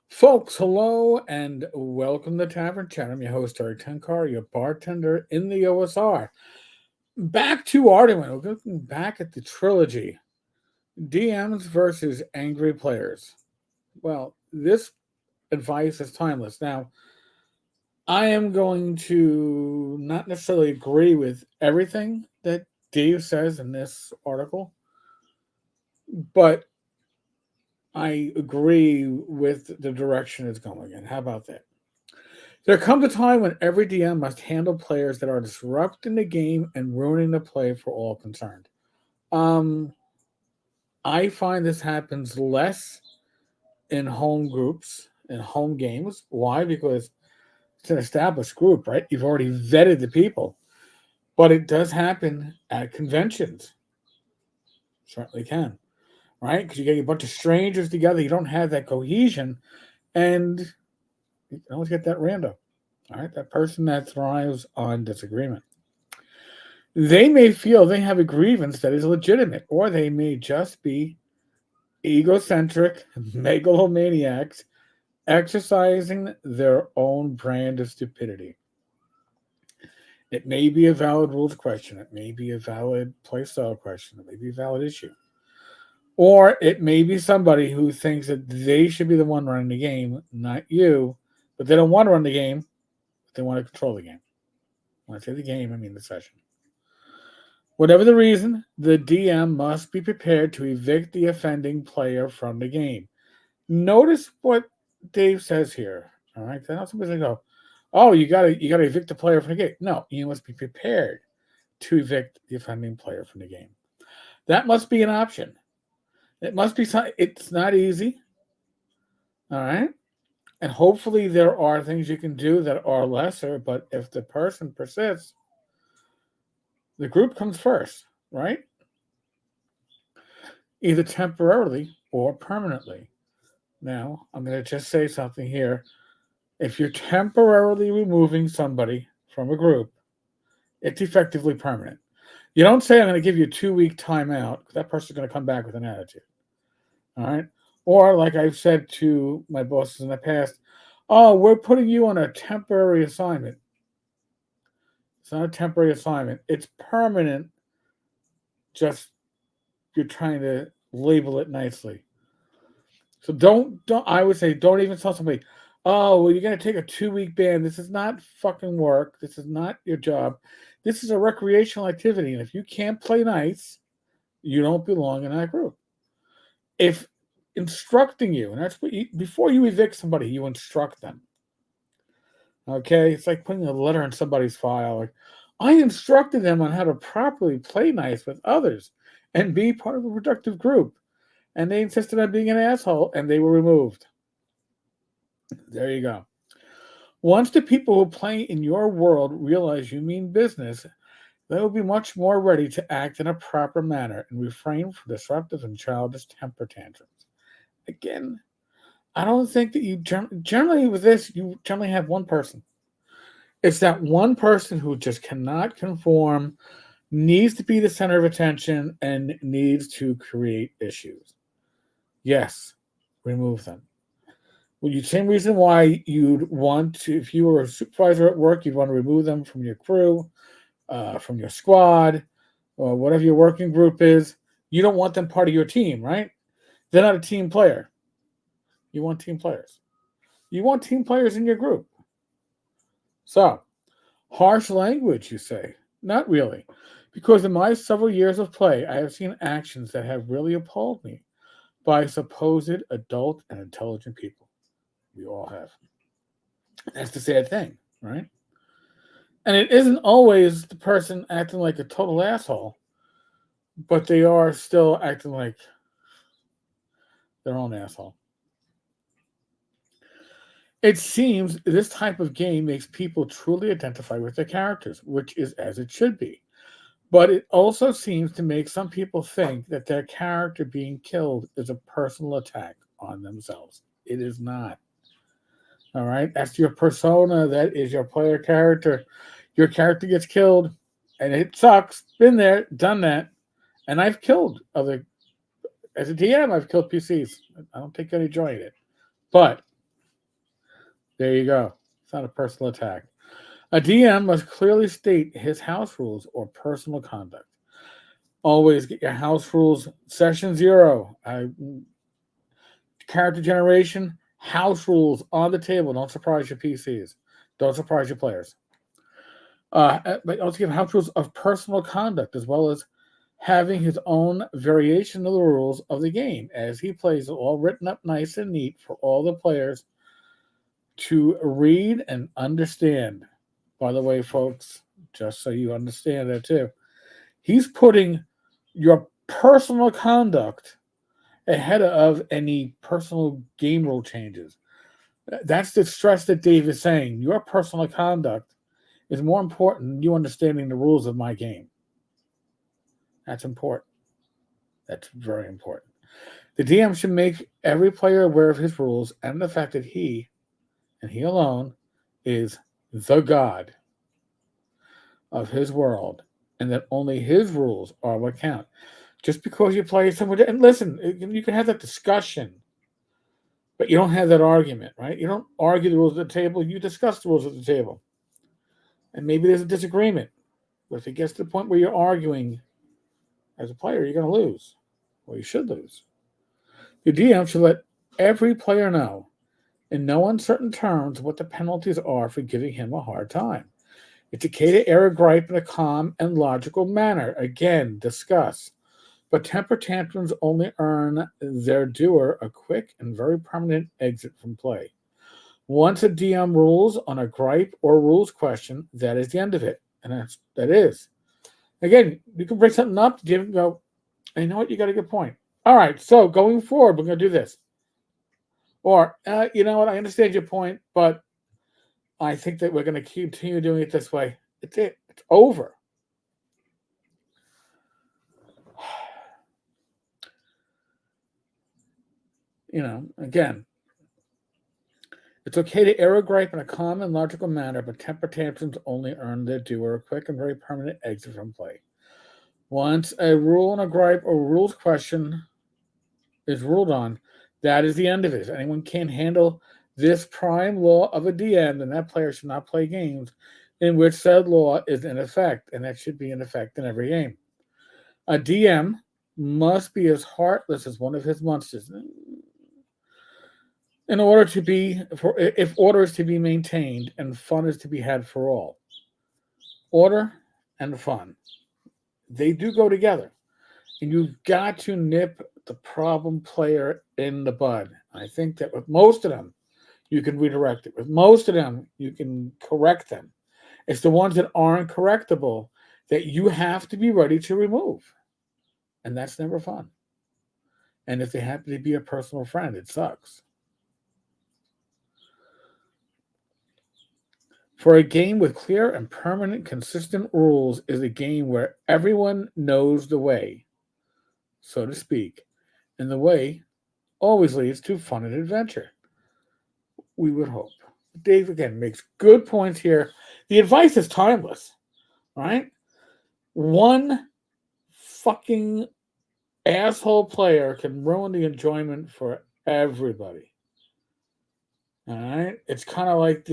Folks, hello and welcome to Tavern Chat. I'm your host, Tenkar, your bartender in the OSR. Back to Arduin. We're looking back at the trilogy DMs versus angry players. Well, this advice is timeless. Now, I am going to not necessarily agree with everything that Dave says in this article, but I agree with the direction it's going in. How about that? There comes a time when every DM must handle players that are disrupting the game and ruining the play for all concerned. Um, I find this happens less in home groups and home games. Why? Because it's an established group, right? You've already vetted the people. But it does happen at conventions. Certainly can, right? Because you get a bunch of strangers together, you don't have that cohesion, and you can always get that rando. All right, that person that thrives on disagreement. They may feel they have a grievance that is legitimate, or they may just be egocentric megalomaniacs exercising their own brand of stupidity. It may be a valid rules question, it may be a valid playstyle question, it may be a valid issue. Or it may be somebody who thinks that they should be the one running the game, not you, but they don't want to run the game, but they want to control the game. When I say the game, I mean the session. Whatever the reason, the DM must be prepared to evict the offending player from the game. Notice what Dave says here. All right, I know somebody's gonna go, "Oh, you gotta evict the player from the game." No, you must be prepared to evict the offending player from the game. That must be an option. It must be something. It's not easy. All right, and hopefully there are things you can do that are lesser. But if the person persists, the group comes first, right? Either temporarily or permanently. Now, I'm going to just say something here. If you're temporarily removing somebody from a group, it's effectively permanent. You don't say, I'm going to give you a 2 week timeout, because that person's going to come back with an attitude. All right. Or, like I've said to my bosses in the past, oh, we're putting you on a temporary assignment. It's not a temporary assignment, it's permanent. Just you're trying to label it nicely. So don't I would say don't even tell somebody, oh well, you're gonna take a 2 week ban. This is not fucking work. This is not your job. This is a recreational activity, and if you can't play nice, you don't belong in that group. If instructing you, and that's what you before you evict somebody, you instruct them. Okay, it's like putting a letter in somebody's file. Like, I instructed them on how to properly play nice with others and be part of a productive group, and they insisted on being an asshole, and they were removed. There you go. Once the people who play in your world realize you mean business, they will be much more ready to act in a proper manner and refrain from disruptive and childish temper tantrums. Again, I don't think that you generally with this, you generally have one person. It's that one person who just cannot conform, needs to be the center of attention, and needs to create issues. Yes, remove them. Well, the same reason why you'd want to, if you were a supervisor at work, you'd want to remove them from your crew, from your squad, or whatever your working group is. You don't want them part of your team, right? They're not a team player. You want team players. You want team players in your group. So, harsh language, you say? Not really. Because in my several years of play, I have seen actions that have really appalled me by supposed adult and intelligent people. We all have. That's the sad thing, right? And it isn't always the person acting like a total asshole, but they are still acting like their own asshole. It seems this type of game makes people truly identify with their characters, which is as it should be. But it also seems to make some people think that their character being killed is a personal attack on themselves. It is not. All right? That's your persona. That is your player character. Your character gets killed, and it sucks. Been there, done that. And I've killed other, as a DM, I've killed PCs. I don't take any joy in it. But There you go. It's not a personal attack. A DM must clearly state his house rules or personal conduct. Always get your house rules. Session 0. Character generation, house rules on the table. Don't surprise your PCs. Don't surprise your players. But also give house rules of personal conduct, as well as having his own variation of the rules of the game as he plays, all written up nice and neat for all the players to read and understand. By the way, folks, just so you understand that too, he's putting your personal conduct ahead of any personal game rule changes. That's the stress that Dave is saying. Your personal conduct is more important than you understanding the rules of my game. That's important. That's very important. The DM should make every player aware of his rules and the fact that he, and he alone, is the god of his world, and that only his rules are what count. Just because you play someone, and listen, you can have that discussion, but you don't have that argument, right? You don't argue the rules at the table, you discuss the rules at the table. And maybe there's a disagreement, but if it gets to the point where you're arguing as a player, you're going to lose. Well, you should lose. The DM should let every player know, in no uncertain terms, what the penalties are for giving him a hard time. It's okay to air a gripe in a calm and logical manner. Again, discuss. But temper tantrums only earn their doer a quick and very permanent exit from play. Once a DM rules on a gripe or rules question, that is the end of it. And that is. Again, you can bring something up, give and go, and you know what? You got a good point. All right, so going forward, we're going to do this. Or, you know what? I understand your point, but I think that we're going to continue doing it this way. It's it. It's over. You know, again, it's okay to air a gripe in a calm and logical manner, but temper tantrums only earn their due or a quick and very permanent exit from play. Once a rule and a gripe or rules question is ruled on, that is the end of it. If anyone can't handle this prime law of a DM, then that player should not play games in which said law is in effect, and that should be in effect in every game. A DM must be as heartless as one of his monsters in order to be, if order is to be maintained and fun is to be had for all. Order and fun, they do go together, and you've got to nip the problem player in the bud. I think that with most of them, you can redirect it. With most of them, you can correct them. It's the ones that aren't correctable that you have to be ready to remove. And that's never fun. And if they happen to be a personal friend, it sucks. For a game with clear and permanent, consistent rules is a game where everyone knows the way, so to speak, and the way always leads to fun and adventure. We would hope. Dave, again, makes good points here. The advice is timeless, right? One fucking asshole player can ruin the enjoyment for everybody. All right? It's kind of like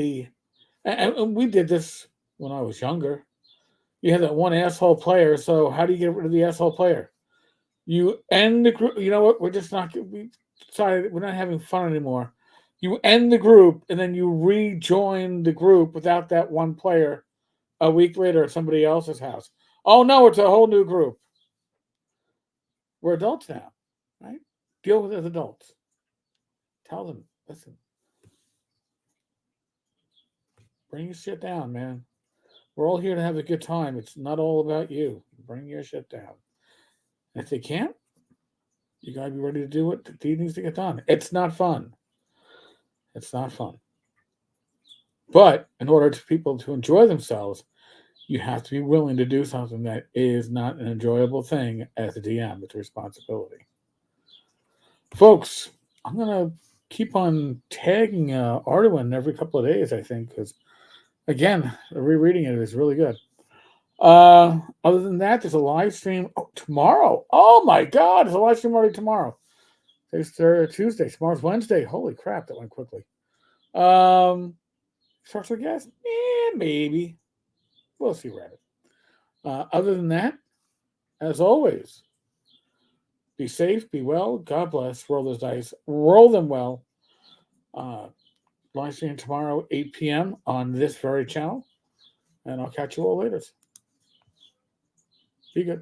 and we did this when I was younger. You had that one asshole player, so how do you get rid of the asshole player? You end the group. You know what? We decided we're not having fun anymore. You end the group, and then you rejoin the group without that one player a week later at somebody else's house. Oh, no, it's a whole new group. We're adults now, right? Deal with it as adults. Tell them, listen, bring your shit down, man. We're all here to have a good time. It's not all about you. Bring your shit down. And if they can't, you got to be ready to do what needs to get done. It's not fun. It's not fun. But in order for people to enjoy themselves, you have to be willing to do something that is not an enjoyable thing as a DM. It's a responsibility. Folks, I'm going to keep on tagging Arduin every couple of days, I think, because, again, rereading it is really good. Other than that, there's a live stream tomorrow. Oh, my God. There's a live stream already tomorrow. Today's Tuesday. Tomorrow's Wednesday. Holy crap, that went quickly. Starts with gas? Maybe. We'll see Reddit. Other than that, as always, be safe, be well, God bless, roll those dice, roll them well. Live stream tomorrow, 8 p.m. on this very channel, and I'll catch you all later. Be good.